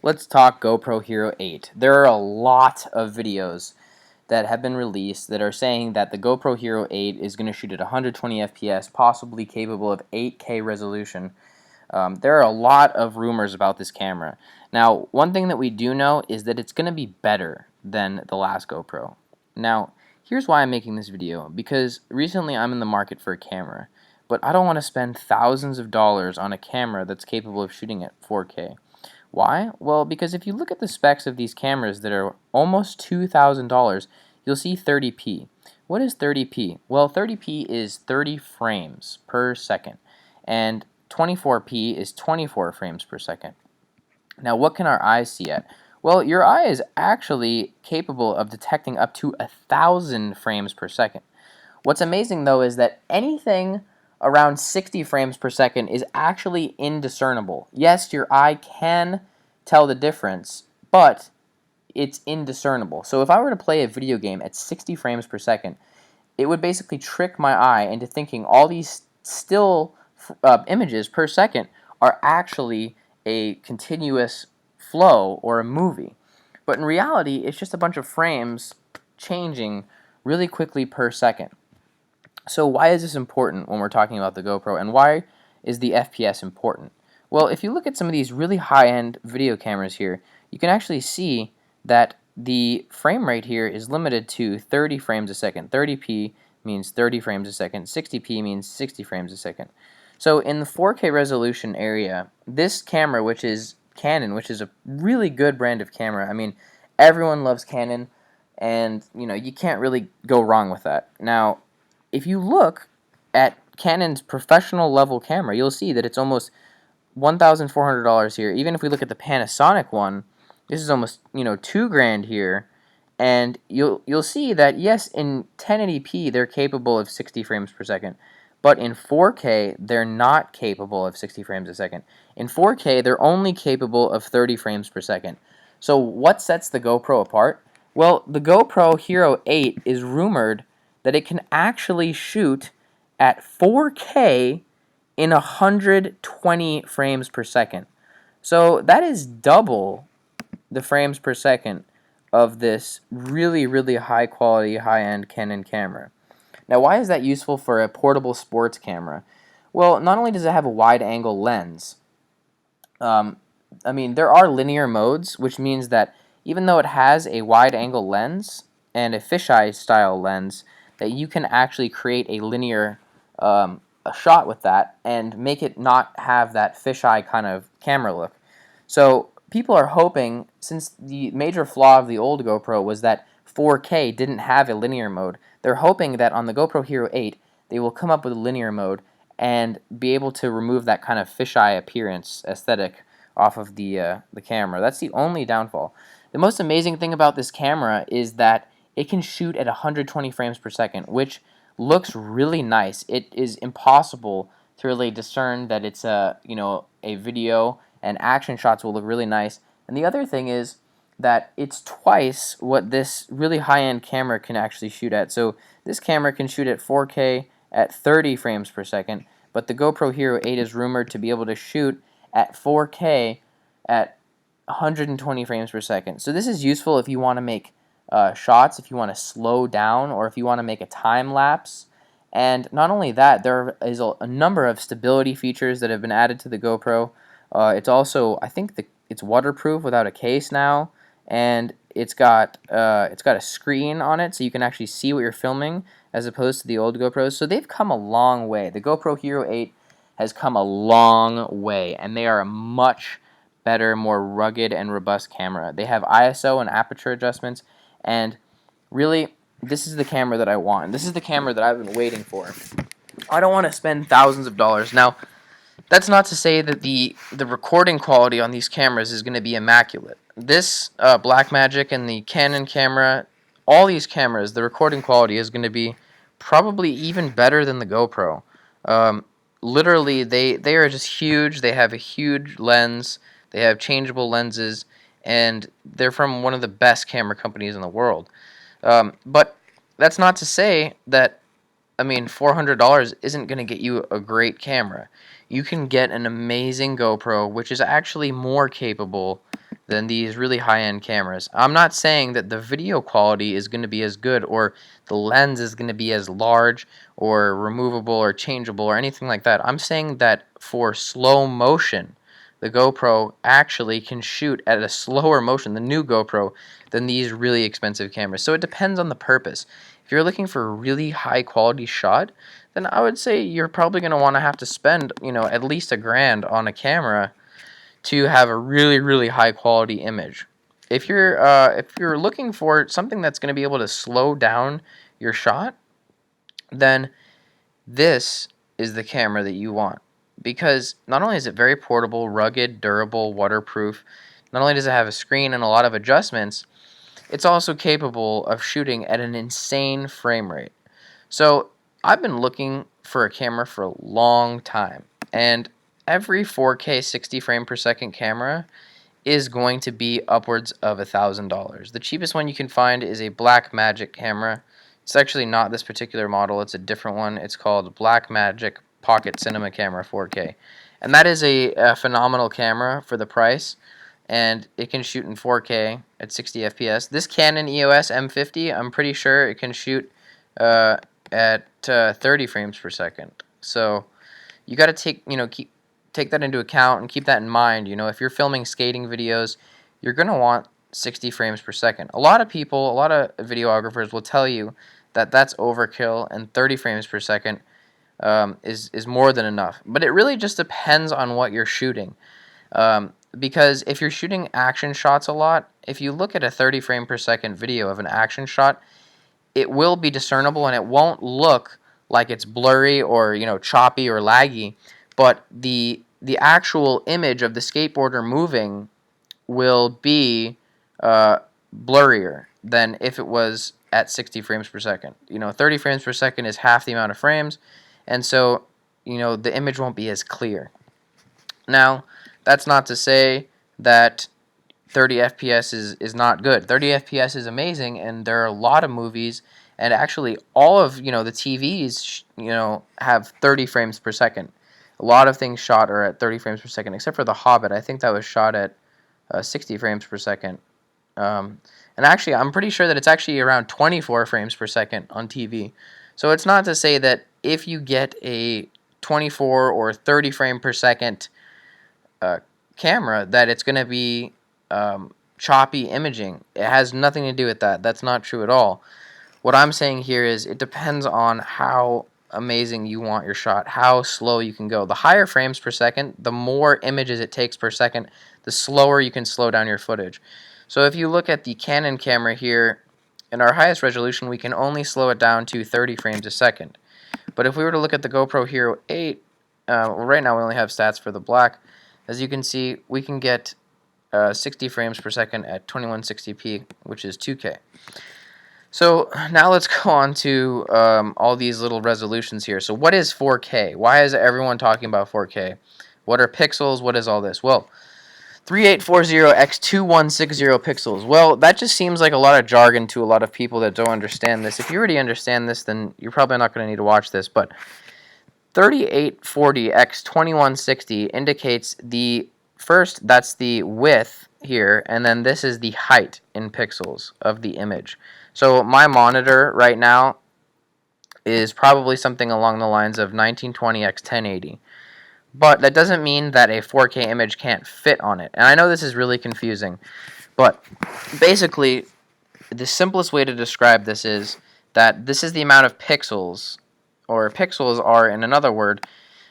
Let's talk GoPro Hero 8. There are a lot of videos that have been released that are saying that the GoPro Hero 8 is going to shoot at 120 FPS, possibly capable of 8K resolution. There are a lot of rumors about this camera. Now, one thing that we do know is that it's going to be better than the last GoPro. Now, here's why I'm making this video, because recently I'm in the market for a camera, but I don't want to spend thousands of dollars on a camera that's capable of shooting at 4K. Why? Well, because if you look at the specs of these cameras that are almost $2,000, you'll see 30p. What is 30p? Well, 30p is 30 frames per second, and 24p is 24 frames per second. Now, what can our eyes see at? Well, your eye is actually capable of detecting up to 1,000 frames per second. What's amazing, though, is that anything around 60 frames per second is actually indiscernible. Yes, your eye can tell the difference, but it's indiscernible. So if I were to play a video game at 60 frames per second, it would basically trick my eye into thinking all these still images per second are actually a continuous flow or a movie. But in reality, it's just a bunch of frames changing really quickly per second. So why is this important when we're talking about the GoPro, and why is the FPS important? Well, if you look at some of these really high-end video cameras here, you can actually see that the frame rate here is limited to 30 frames a second. 30p means 30 frames a second. 60p means 60 frames a second. So in the 4K resolution area, this camera, which is Canon, which is a really good brand of camera, I mean, everyone loves Canon, and you can't really go wrong with that. Now, if you look at Canon's professional level camera, you'll see that it's almost $1,400 here. Even if we look at the Panasonic one, this is almost $2,000 here, and you'll see that yes, in 1080p they're capable of 60 frames per second, but in 4K they're not capable of 60 frames a second. In 4K they're only capable of 30 frames per second. So what sets the GoPro apart? Well, the GoPro Hero 8 is rumored that it can actually shoot at 4K in 120 frames per second. So that is double the frames per second of this really, really high quality, high-end Canon camera. Now, why is that useful for a portable sports camera? Well, not only does it have a wide-angle lens, there are linear modes, which means that even though it has a wide-angle lens and a fisheye style lens, that you can actually create a linear a shot with that and make it not have that fisheye kind of camera look. So people are hoping, since the major flaw of the old GoPro was that 4K didn't have a linear mode, they're hoping that on the GoPro Hero 8 they will come up with a linear mode and be able to remove that kind of fisheye appearance aesthetic off of the camera. That's the only downfall. The most amazing thing about this camera is that it can shoot at 120 frames per second, which looks really nice. It is impossible to really discern that it's a video, and action shots will look really nice. And the other thing is that it's twice what this really high-end camera can actually shoot at. So this camera can shoot at 4K at 30 frames per second, but the GoPro Hero 8 is rumored to be able to shoot at 4K at 120 frames per second. So this is useful if you want to make shots, if you want to slow down, or if you want to make a time lapse. And not only that, there is a number of stability features that have been added to the GoPro. It's also, I think, it's waterproof without a case now, and it's got a screen on it, so you can actually see what you're filming, as opposed to the old GoPros. So they've come a long way. The GoPro Hero 8 has come a long way, and they are a much better, more rugged and robust camera. They have ISO and aperture adjustments, and really, this is the camera that I want. This is the camera that I've been waiting for. I don't want to spend thousands of dollars. Now, that's not to say that the recording quality on these cameras is going to be immaculate. This Blackmagic and the Canon camera, all these cameras, the recording quality is going to be probably even better than the GoPro. Literally, they are just huge. They have a huge lens. They have changeable lenses, and they're from one of the best camera companies in the world. But that's not to say that, $400 isn't going to get you a great camera. You can get an amazing GoPro, which is actually more capable than these really high-end cameras. I'm not saying that the video quality is going to be as good or the lens is going to be as large or removable or changeable or anything like that. I'm saying that for slow motion, the GoPro actually can shoot at a slower motion, the new GoPro, than these really expensive cameras. So it depends on the purpose. If you're looking for a really high quality shot, then I would say you're probably going to want to have to spend, at least $1,000 on a camera to have a really, really high quality image. If you're looking for something that's going to be able to slow down your shot, then this is the camera that you want, because not only is it very portable, rugged, durable, waterproof, not only does it have a screen and a lot of adjustments, it's also capable of shooting at an insane frame rate. So I've been looking for a camera for a long time, and every 4K 60 frame per second camera is going to be upwards of $1,000. The cheapest one you can find is a Blackmagic camera. It's actually not this particular model, it's a different one. It's called Blackmagic Pocket Cinema Camera 4K. And that is a phenomenal camera for the price, and it can shoot in 4K at 60 FPS. This Canon EOS M50, I'm pretty sure it can shoot at 30 frames per second. So you got to take that into account and keep that in mind. If you're filming skating videos, you're going to want 60 frames per second. A lot of videographers will tell you that that's overkill, and 30 frames per second is more than enough. But it really just depends on what you're shooting. Because if you're shooting action shots a lot, if you look at a 30 frame per second video of an action shot, it will be discernible and it won't look like it's blurry or choppy or laggy, but the actual image of the skateboarder moving will be blurrier than if it was at 60 frames per second. 30 frames per second is half the amount of frames, and so the image won't be as clear. Now, that's not to say that 30 FPS is not good. 30 FPS is amazing, and there are a lot of movies, and actually all of the TVs have 30 frames per second. A lot of things shot are at 30 frames per second, except for The Hobbit. I think that was shot at 60 frames per second. And actually, I'm pretty sure that it's actually around 24 frames per second on TV. So it's not to say that if you get a 24 or 30 frame per second camera that it's going to be choppy imaging. It has nothing to do with that. That's not true at all. What I'm saying here is it depends on how amazing you want your shot, how slow you can go. The higher frames per second, the more images it takes per second, the slower you can slow down your footage. So if you look at the Canon camera here, in our highest resolution, we can only slow it down to 30 frames a second. But if we were to look at the GoPro Hero 8, right now we only have stats for the black. As you can see, we can get 60 frames per second at 2160p, which is 2K. So now let's go on to all these little resolutions here. So what is 4K? Why is everyone talking about 4K? What are pixels? What is all this? Well, 3840 x 2160 pixels. Well, that just seems like a lot of jargon to a lot of people that don't understand this. If you already understand this, then you're probably not going to need to watch this. But 3840 x 2160 indicates that's the width here, and then this is the height in pixels of the image. So my monitor right now is probably something along the lines of 1920 x 1080. But that doesn't mean that a 4K image can't fit on it. And I know this is really confusing, but basically the simplest way to describe this is that this is the amount of pixels, or pixels are, in another word,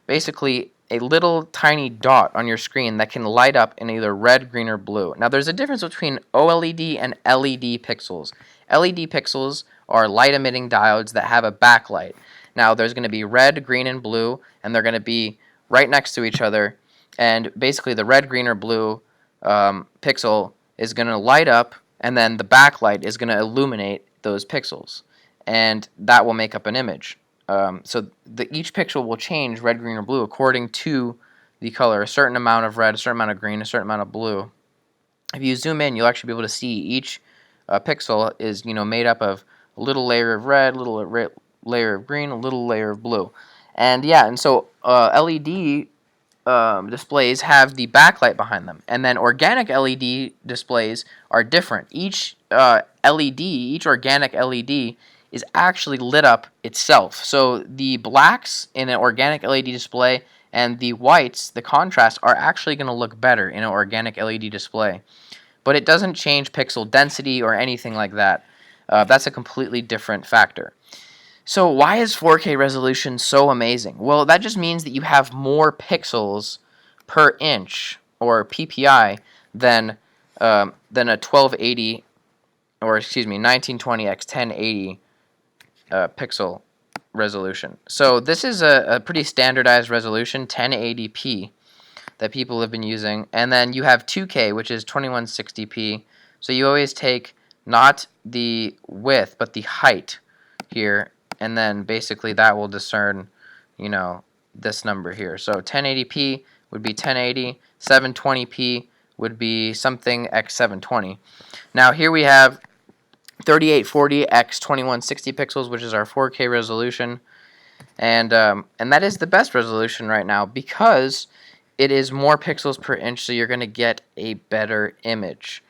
basically a little tiny dot on your screen that can light up in either red, green, or blue. Now there's a difference between OLED and LED pixels. LED pixels are light-emitting diodes that have a backlight. Now there's going to be red, green, and blue, and they're going to be right next to each other, and basically the red, green, or blue pixel is going to light up, and then the backlight is going to illuminate those pixels, and that will make up an image. So each pixel will change red, green, or blue according to the color. A certain amount of red, a certain amount of green, a certain amount of blue. If you zoom in, you'll actually be able to see each pixel is made up of a little layer of red, a little layer of green, a little layer of blue. And yeah, and so LED displays have the backlight behind them, and then organic LED displays are different. Each each organic LED is actually lit up itself. So the blacks in an organic LED display and the whites, the contrast, are actually going to look better in an organic LED display. But it doesn't change pixel density or anything like that. That's a completely different factor. So why is 4K resolution so amazing? Well, that just means that you have more pixels per inch, or PPI, than a 1280, or excuse me, 1920 x 1080 pixel resolution. So this is a pretty standardized resolution, 1080p, that people have been using. And then you have 2K, which is 2160p. So you always take not the width, but the height here, and then basically that will discern, this number here. So 1080p would be 1080, 720p would be something x 720. Now here we have 3840 x 2160 pixels, which is our 4K resolution, and that is the best resolution right now because it is more pixels per inch, so you're going to get a better image.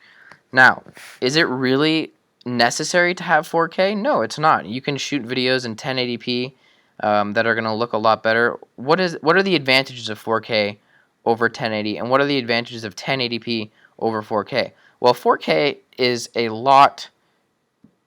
Now, is it really necessary to have 4K? No, it's not. You can shoot videos in 1080p that are going to look a lot better. What are the advantages of 4K over 1080, and what are the advantages of 1080p over 4K? Well, 4K is a lot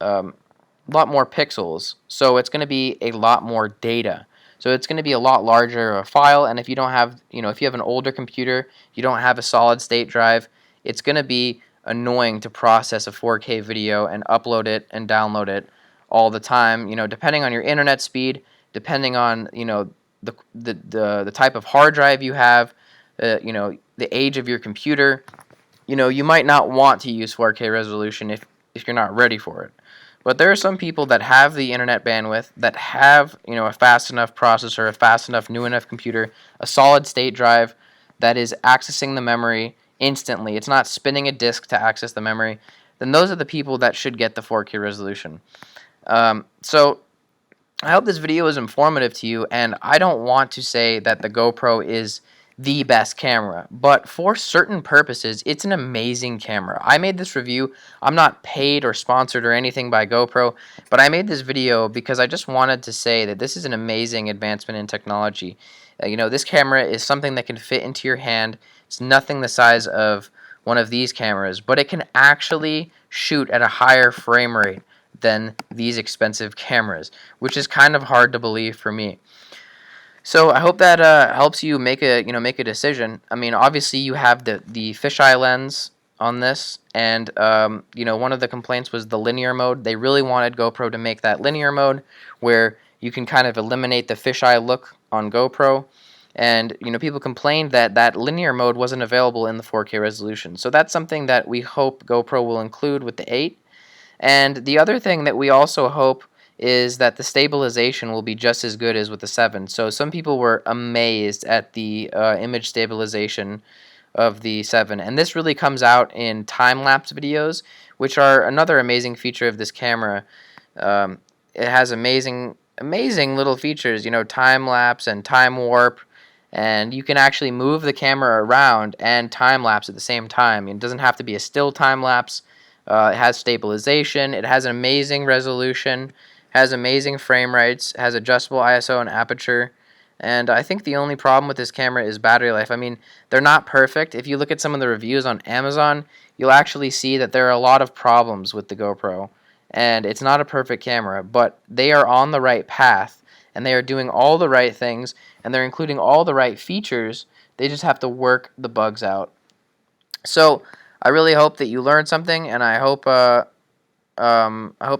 more pixels, so it's going to be a lot more data. So it's going to be a lot larger of a file, and if you don't have, if you have an older computer, you don't have a solid state drive, it's going to be annoying to process a 4K video and upload it and download it all the time, depending on your internet speed, depending on, the type of hard drive you have, the age of your computer. You might not want to use 4K resolution if you're not ready for it. But there are some people that have the internet bandwidth, that have, a fast enough processor, a fast enough, new enough computer, a solid state drive that is accessing the memory instantly. It's not spinning a disk to access the memory. Then those are the people that should get the 4K resolution. So I hope this video is informative to you, and I don't want to say that the GoPro is the best camera, but for certain purposes, it's an amazing camera. I made this review. I'm not paid or sponsored or anything by GoPro, but I made this video because I just wanted to say that this is an amazing advancement in technology. This camera is something that can fit into your hand. It's nothing the size of one of these cameras, but it can actually shoot at a higher frame rate than these expensive cameras, which is kind of hard to believe for me. So I hope that helps you make a decision. I mean, obviously you have the fisheye lens on this, and one of the complaints was the linear mode. They really wanted GoPro to make that linear mode where you can kind of eliminate the fisheye look on GoPro, and people complained that that linear mode wasn't available in the 4K resolution. So that's something that we hope GoPro will include with the 8. And the other thing that we also hope is that the stabilization will be just as good as with the 7. So some people were amazed at the image stabilization of the 7, and this really comes out in time-lapse videos, which are another amazing feature of this camera. It has amazing little features, time-lapse and time warp, and you can actually move the camera around and time-lapse at the same time. It doesn't have to be a still time-lapse. It has stabilization. It has an amazing resolution, has amazing frame rates, has adjustable ISO and aperture, and I think the only problem with this camera is battery life. I mean, they're not perfect. If you look at some of the reviews on Amazon, you'll actually see that there are a lot of problems with the GoPro, and it's not a perfect camera, but they are on the right path, and they are doing all the right things, and they're including all the right features. They just have to work the bugs out. So I really hope that you learned something, and I hope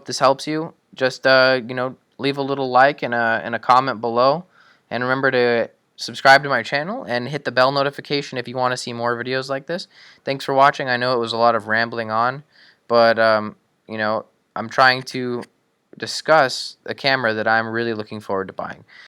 this helps you. Just leave a little like and a comment below, and remember to subscribe to my channel and hit the bell notification if you want to see more videos like this. Thanks for watching. I know it was a lot of rambling on, but I'm trying to discuss a camera that I'm really looking forward to buying.